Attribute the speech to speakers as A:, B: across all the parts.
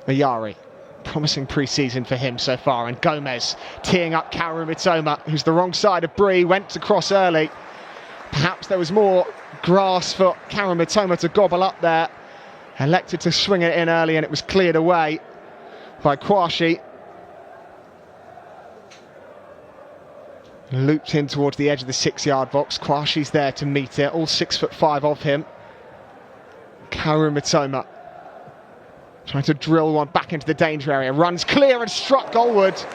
A: Ayari. Promising pre-season for him so far, and Gomez teeing up Kaoru Mitoma, who's the wrong side of Bree, went to cross early. Perhaps there was more grass for Kaoru Mitoma to gobble up there. Elected to swing it in early, and it was cleared away by Kwashi. Looped in towards the edge of the 6-yard box. Kwashi's there to meet it, all 6'5" of him. Kaoru Mitoma trying to drill one back into the danger area. Runs clear and struck goalward.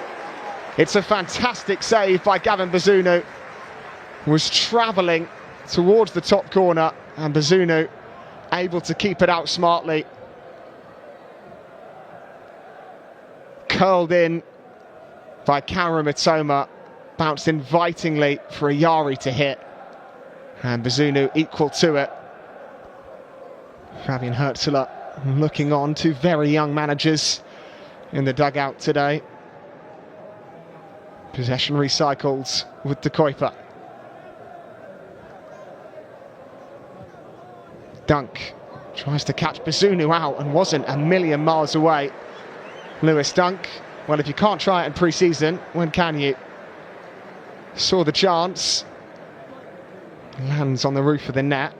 A: It's a fantastic save by Gavin Bazunu. Was travelling towards the top corner, and Bazunu able to keep it out smartly. Curled in by Kaoru Mitoma. Bounced invitingly for Ayari to hit. And Bazunu equal to it. Fabian Hertzler looking on, two very young managers in the dugout today. Possession recycled with De Kuiper. Dunk tries to catch Bazunu out and wasn't a million miles away. Lewis Dunk, well, if you can't try it in pre-season, when can you? Saw the chance. Lands on the roof of the net,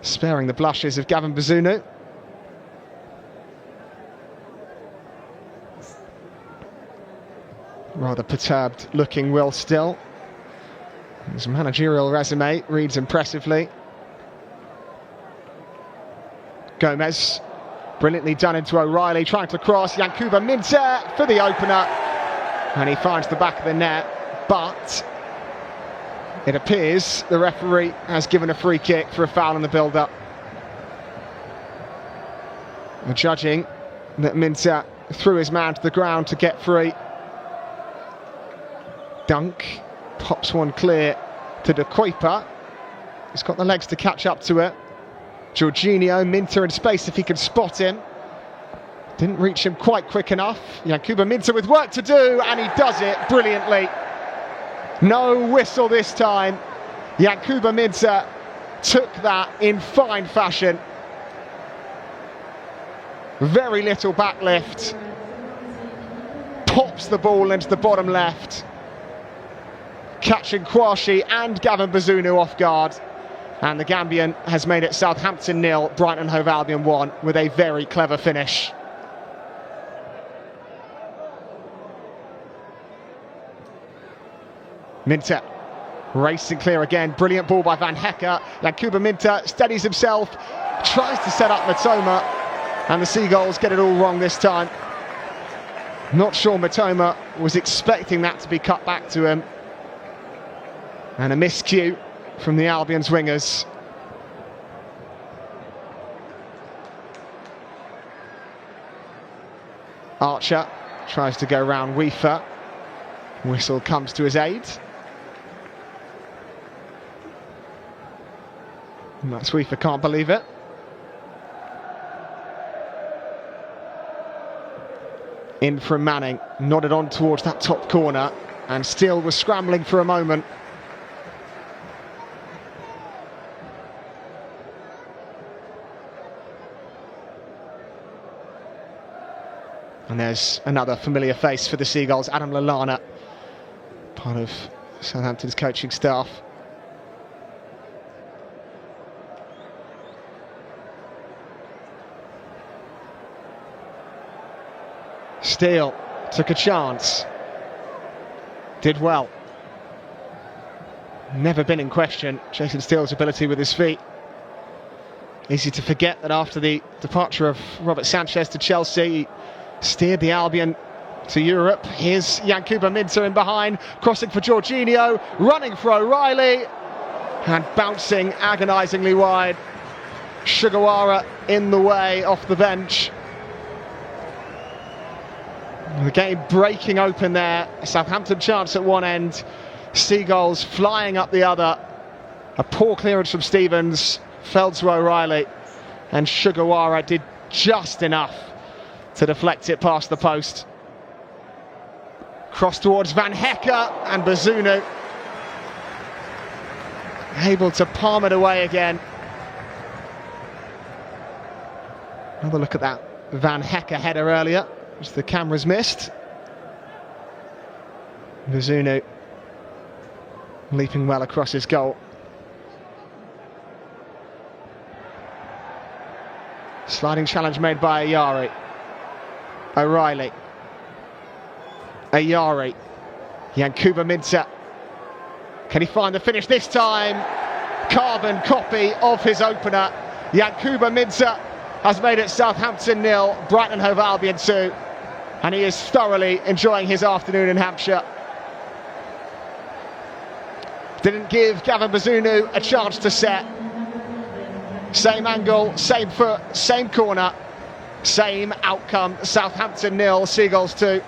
A: sparing the blushes of Gavin Bazunu. Rather perturbed looking Will Still. His managerial resume reads impressively. Gomez, brilliantly done into O'Reilly, trying to cross. Yankuba Minteh for the opener. And he finds the back of the net, but it appears the referee has given a free kick for a foul in the build-up. Judging that Minteh threw his man to the ground to get free. Dunk pops one clear to De Kuiper. He's got the legs to catch up to it. Jorginho, Minteh in space if he can spot him. Didn't reach him quite quick enough. Yankuba Minteh with work to do, and he does it brilliantly. No whistle this time. Yankuba Minteh took that in fine fashion. Very little backlift. Pops the ball into the bottom left, catching Kwashi and Gavin Bazunu off guard. And the Gambian has made it Southampton 0, Brighton Hove Albion 1 with a very clever finish. Minteh racing clear again. Brilliant ball by Van Hecker. Yankuba Minteh steadies himself, tries to set up Mitoma, and the Seagulls get it all wrong this time. Not sure Mitoma was expecting that to be cut back to him. And a miscue from the Albion's wingers. Archer tries to go round Weaver. Whistle comes to his aid. Max Weaver can't believe it. In from Manning, nodded on towards that top corner, and Steele was scrambling for a moment. And there's another familiar face for the Seagulls, Adam Lallana, part of Southampton's coaching staff. Steele took a chance, did well. Never been in question, Jason Steele's ability with his feet. Easy to forget that after the departure of Robert Sanchez to Chelsea, he steered the Albion to Europe. Here's Yankuba Minteh in behind, crossing for Jorginho, running for O'Reilly, and bouncing agonisingly wide. Sugawara in the way off the bench. The game breaking open there. Southampton chance at one end, Seagulls flying up the other. A poor clearance from Stevens, fell to O'Reilly, and Sugawara did just enough to deflect it past the post. Cross towards Van Hecker, and Bazunu able to palm it away again. Another look at that Van Hecke header earlier, which the cameras missed. Bazunu leaping well across his goal. Sliding challenge made by Ayari. O'Reilly. Ayari. Yankuba Minteh. Can he find the finish this time? Carbon copy of his opener. Yankuba Minteh has made it Southampton 0, Brighton & Hove Albion 2. And he is thoroughly enjoying his afternoon in Hampshire. Didn't give Gavin Bazunu a chance to set. Same angle, same foot, same corner, same outcome. Southampton 0, Seagulls 2.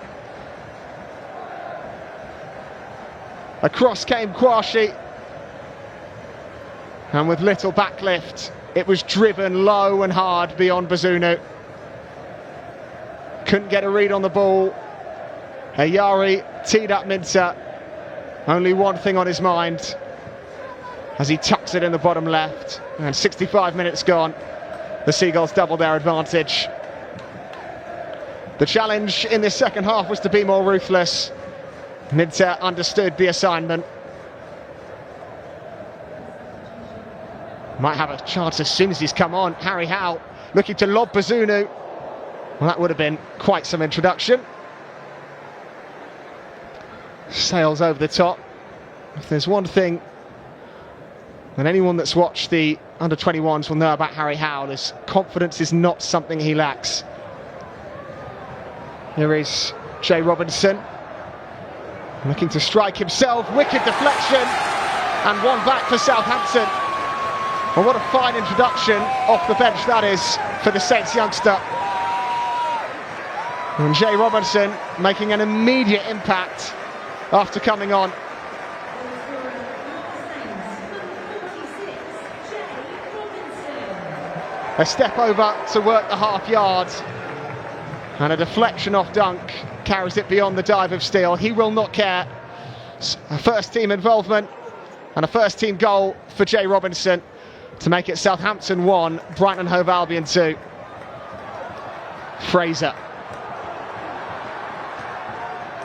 A: Across came Kwashi, and with little backlift, it was driven low and hard beyond Bazunu. Couldn't get a read on the ball. Ayari teed up Minteh. Only one thing on his mind as he tucks it in the bottom left. And 65 minutes gone. The Seagulls double their advantage. The challenge in this second half was to be more ruthless. Minteh understood the assignment. Might have a chance as soon as he's come on. Harry Howe looking to lob Bazunu. Well, that would have been quite some introduction. Sails over the top. If there's one thing that anyone that's watched the under-21s will know about Harry Howe, is confidence is not something he lacks. Here is Jay Robinson, looking to strike himself. Wicked deflection, and one back for Southampton. And what a fine introduction off the bench that is for the Saints youngster. And Jay Robinson making an immediate impact after coming on. A step over to work the half yard, and a deflection off Dunk carries it beyond the dive of Steele. He will not care. A first team involvement and a first team goal for Jay Robinson to make it Southampton 1, Brighton & Hove Albion 2. Fraser.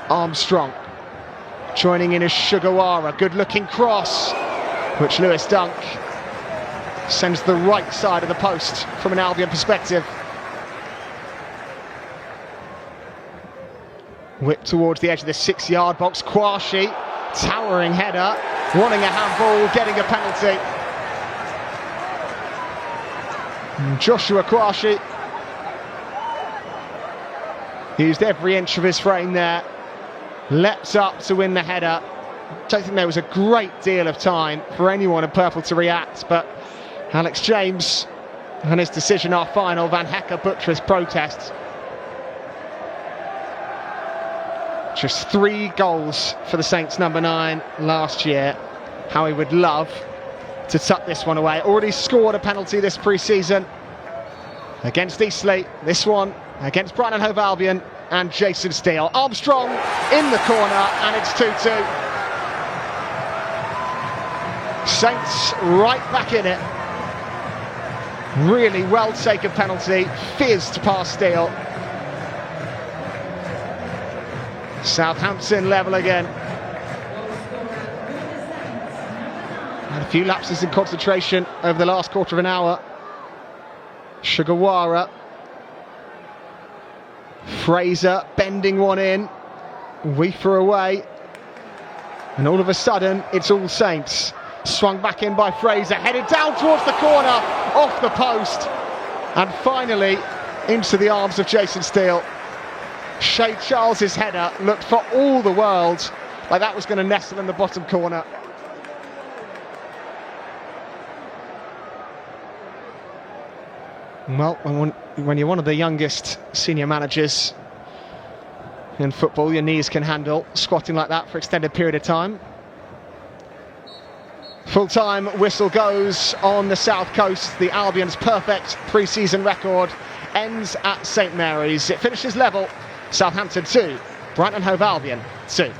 A: Armstrong joining in as Sugawara. Good looking cross, which Lewis Dunk sends the right side of the post from an Albion perspective. Whip towards the edge of the 6-yard box. Kwashi, towering header, wanting a handball, getting a penalty. And Joshua Kwashi used every inch of his frame there. Leapt up to win the header. Don't think there was a great deal of time for anyone in purple to react, but Alex James and his decision are final. Van Hecke buttressed protests. Just 3 goals for the Saints number 9 last year. How he would love to tuck this one away. Already scored a penalty this pre-season against Eastleigh. This one against Brighton & Hove Albion and Jason Steele. Armstrong in the corner, and it's 2-2. Saints right back in it. Really well taken penalty, fizzed past Steele. Southampton level again. Had a few lapses in concentration over the last quarter of an hour. Sugawara. Fraser bending one in. Weaver away. And all of a sudden, it's all Saints. Swung back in by Fraser, headed down towards the corner, off the post, and finally into the arms of Jason Steele. Shay Charles's header looked for all the world like that was going to nestle in the bottom corner. Well, when you're one of the youngest senior managers in football, your knees can handle squatting like that for an extended period of time. Full-time whistle goes on the South Coast. The Albion's perfect pre-season record ends at St Mary's. It finishes level. Southampton 2, Brighton & Hove Albion 2.